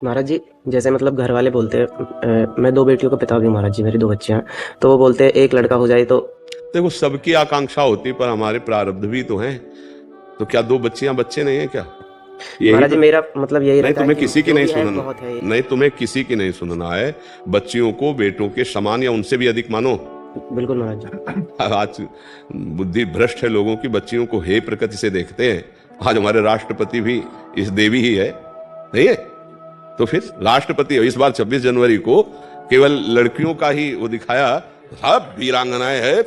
महाराज जी, जैसे मतलब घर वाले बोलते हैं, मैं दो बेटियों का पिता हूँ महाराज जी, मेरी दो बच्चियां हैं। तो वो बोलते हैं एक लड़का हो जाए तो। देखो, सबकी आकांक्षा होती, पर हमारे प्रारब्ध भी तो हैं। तो क्या दो बच्चियां बच्चे नहीं है क्या? यही महाराज तो। जी, मेरा मतलब यही नहीं, रहता है तुम्हें कि किसी की जो नहीं भी है सुनना। बहुत है। नहीं, तुम्हें किसी की नहीं सुनना है। बच्चियों को बेटों के समान या उनसे भी अधिक मानो। बिल्कुल महाराज जी। आज बुद्धि भ्रष्ट है लोगों की। बच्चियों को हे प्रकृति से देखते हैं। आज हमारे राष्ट्रपति भी इस देवी ही है, नहीं है? तो फिर राष्ट्रपति इस बार 26 जनवरी को केवल लड़कियों का ही वो दिखाया। सब वीरांगनाएं हैं।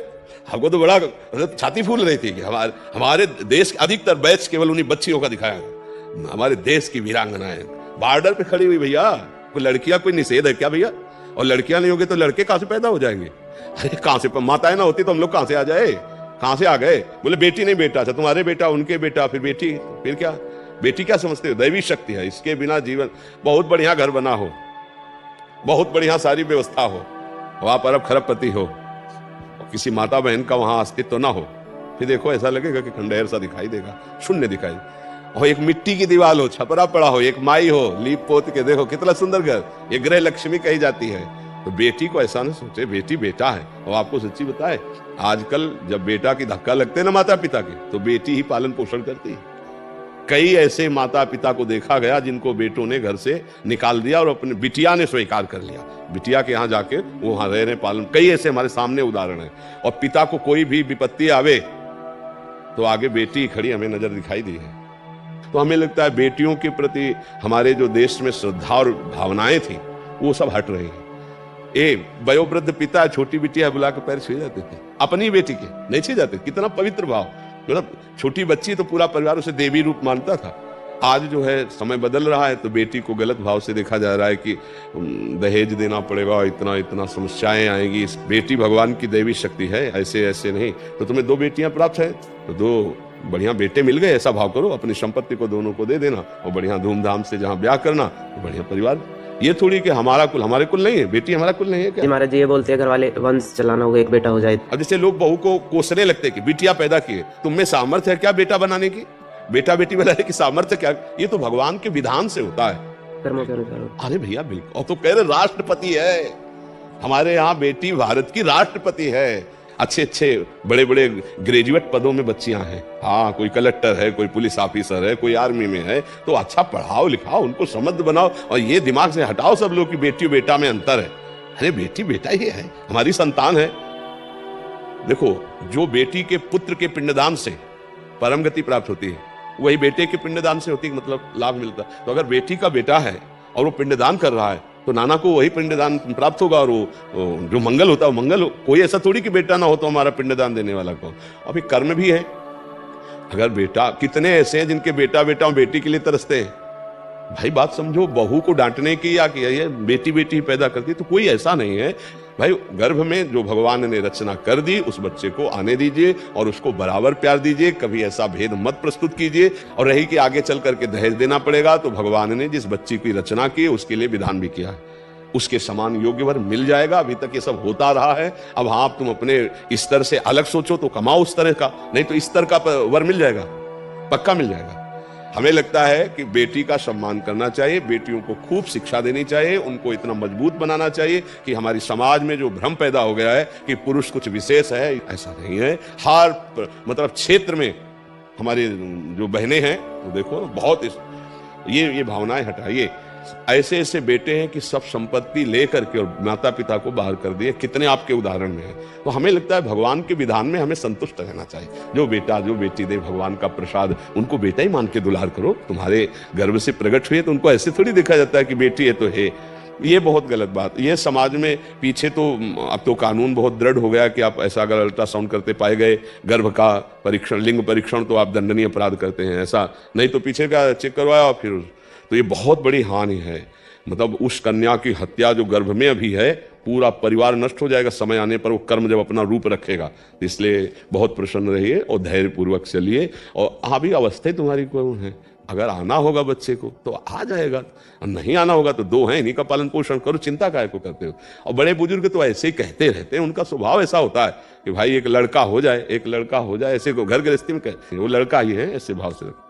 हमको तो बड़ा मतलब छाती फूल रही थी कि हमारे हमारे देश के अधिकतर बैच केवल उन्हीं बच्चियों का दिखाया। हमारे देश की वीरांगनाएं बॉर्डर पे खड़ी हुई। भैया, कोई लड़कियां कोई निषेध है क्या भैया? और लड़कियां नहीं होगी तो लड़के कहां से पैदा हो जाएंगे? अरे कहां से? माताएं ना होती तो हम लोग कहां से आ जाए? कहां से आ गए? बोले बेटी नहीं बेटा। अच्छा, तुम्हारे बेटा, उनके बेटा, फिर बेटी, फिर क्या? बेटी क्या समझते हो? दैवी शक्ति है। इसके बिना जीवन, बहुत बढ़िया घर बना हो, बहुत बढ़िया सारी व्यवस्था हो, वहां पर अब खरबपति हो और किसी माता बहन का वहां अस्तित्व ना हो, फिर देखो ऐसा लगेगा कि खंडहर सा दिखाई देगा, शून्य दिखाई। और एक मिट्टी की दीवार हो, छपरा पड़ा हो, एक माई हो, लीप पोत के देखो कितना सुंदर घर। ये गृह लक्ष्मी कही जाती है। तो बेटी को ऐसा ना सोचे, बेटी बेटा है। और आपको सच्ची बताए, आजकल जब बेटा की धक्का लगते ना माता पिता के, तो बेटी ही पालन पोषण करती है। कई ऐसे माता पिता को देखा गया जिनको बेटों ने घर से निकाल दिया और अपने बिटिया ने स्वीकार कर लिया। बिटिया के यहाँ जाके वो वहां रह रहे पालन। कई ऐसे हमारे सामने उदाहरण है। और पिता को कोई भी विपत्ति आवे तो आगे बेटी खड़ी हमें नजर दिखाई दी है। तो हमें लगता है बेटियों के प्रति हमारे जो देश में श्रद्धा और भावनाएं थी, वो सब हट रही है। वयोवृद्ध पिता छोटी बिटिया बुला के पैर छू जाते थे, अपनी बेटी के नहीं छू जाते। कितना पवित्र भाव। मतलब छोटी बच्ची तो पूरा परिवार उसे देवी रूप मानता था। आज जो है समय बदल रहा है, तो बेटी को गलत भाव से देखा जा रहा है कि दहेज देना पड़ेगा, इतना इतना समस्याएं आएंगी। बेटी भगवान की देवी शक्ति है, ऐसे ऐसे नहीं। तो तुम्हें दो बेटियां प्राप्त है तो दो बढ़िया बेटे मिल गए, ऐसा भाव करो। अपनी संपत्ति को दोनों को दे देना और बढ़िया धूमधाम से जहां ब्याह करना, तो बढ़िया परिवार। ये थोड़ी कि हमारा कुल हमारे कुल नहीं है, बेटी हमारा कुल नहीं है क्या? जी महाराज जी, ये बोलते हैं घर वाले वंश चलाना होगा, एक बेटा हो जाए। अब जैसे लोग बहू को कोसने लगते हैं कि बिटिया पैदा किए, तुम में सामर्थ्य है क्या बेटा बनाने की? बेटा बेटी बनाने की सामर्थ्य क्या? ये तो भगवान के विधान से होता है, कर्मों के अनुसार। अरे भैया बिल्कुल। और तो कह रहे राष्ट्रपति है हमारे यहाँ, बेटी भारत की राष्ट्रपति है। अच्छे अच्छे बड़े बड़े ग्रेजुएट पदों में बच्चियां हैं। हाँ, कोई कलेक्टर है, कोई पुलिस ऑफिसर है, कोई आर्मी में है। तो अच्छा पढ़ाओ लिखाओ, उनको समृद्ध बनाओ। और ये दिमाग से हटाओ सब लोग कि बेटी बेटा में अंतर है। अरे बेटी बेटा ही है, हमारी संतान है। देखो, जो बेटी के पुत्र के पिंडदान से परम गति प्राप्त होती है, वही बेटे के पिंडदान से होती है, मतलब लाभ मिलता है। तो अगर बेटी का बेटा है और वो पिंडदान कर रहा है, तो नाना को वही पिंडदान प्राप्त होगा। और वो जो मंगल होता है वो मंगल हो। कोई ऐसा थोड़ी कि बेटा ना हो तो हमारा पिंडदान देने वाला कौन? अभी कर्म भी है। अगर बेटा, कितने ऐसे हैं जिनके बेटा बेटा और बेटी के लिए तरसते हैं। भाई बात समझो, बहू को डांटने की या कि ये बेटी बेटी ही पैदा करती, तो कोई ऐसा नहीं है। भाई गर्भ में जो भगवान ने रचना कर दी, उस बच्चे को आने दीजिए और उसको बराबर प्यार दीजिए। कभी ऐसा भेद मत प्रस्तुत कीजिए। और रही कि आगे चल करके दहेज देना पड़ेगा, तो भगवान ने जिस बच्ची की रचना की उसके लिए विधान भी किया है, उसके समान योग्य वर मिल जाएगा। अभी तक ये सब होता रहा है। अब हाँ, तुम अपने स्तर से अलग सोचो तो कमाओ उस तरह का, नहीं तो इस तरह का वर मिल जाएगा, पक्का मिल जाएगा। हमें लगता है कि बेटी का सम्मान करना चाहिए, बेटियों को खूब शिक्षा देनी चाहिए, उनको इतना मजबूत बनाना चाहिए कि हमारी समाज में जो भ्रम पैदा हो गया है कि पुरुष कुछ विशेष है, ऐसा नहीं है। हर मतलब क्षेत्र में हमारी जो बहनें हैं, तो देखो बहुत ये भावनाएं हटाइए। ऐसे ऐसे बेटे हैं कि सब संपत्ति लेकर के और माता पिता को बाहर कर दिए। कितने आपके उदाहरण में है। तो हमें लगता है भगवान के विधान में हमें संतुष्ट रहना चाहिए। जो बेटा जो बेटी दे भगवान का प्रसाद, उनको बेटा ही मान के दुलार करो। तुम्हारे गर्भ से प्रकट हुए तो उनको ऐसे थोड़ी देखा जाता है कि बेटी है तो है। ये बहुत गलत बात। ये समाज में पीछे तो अब तो कानून बहुत दृढ़ हो गया कि आप ऐसा अगर अल्ट्रासाउंड करते पाए गए गर्भ का परीक्षण, लिंग परीक्षण, तो आप दंडनीय अपराध करते हैं। ऐसा नहीं तो पीछे का चेक करवाया फिर, तो ये बहुत बड़ी हानि है। मतलब उस कन्या की हत्या जो गर्भ में अभी है, पूरा परिवार नष्ट हो जाएगा समय आने पर, वो कर्म जब अपना रूप रखेगा। तो इसलिए बहुत प्रसन्न रहिए और धैर्य पूर्वक चलिए। और अभी अवस्था तुम्हारी कौन है? अगर आना होगा बच्चे को तो आ जाएगा, और नहीं आना होगा तो दो हैं, इन्हीं का पालन पोषण करो, चिंता काहे को करते हो? और बड़े बुजुर्ग तो ऐसे ही कहते रहते हैं, उनका स्वभाव ऐसा होता है कि भाई एक लड़का हो जाए, एक लड़का हो जाए, ऐसे को घर गृहस्थी में कहते हैं वो लड़का ही है, ऐसे भाव से।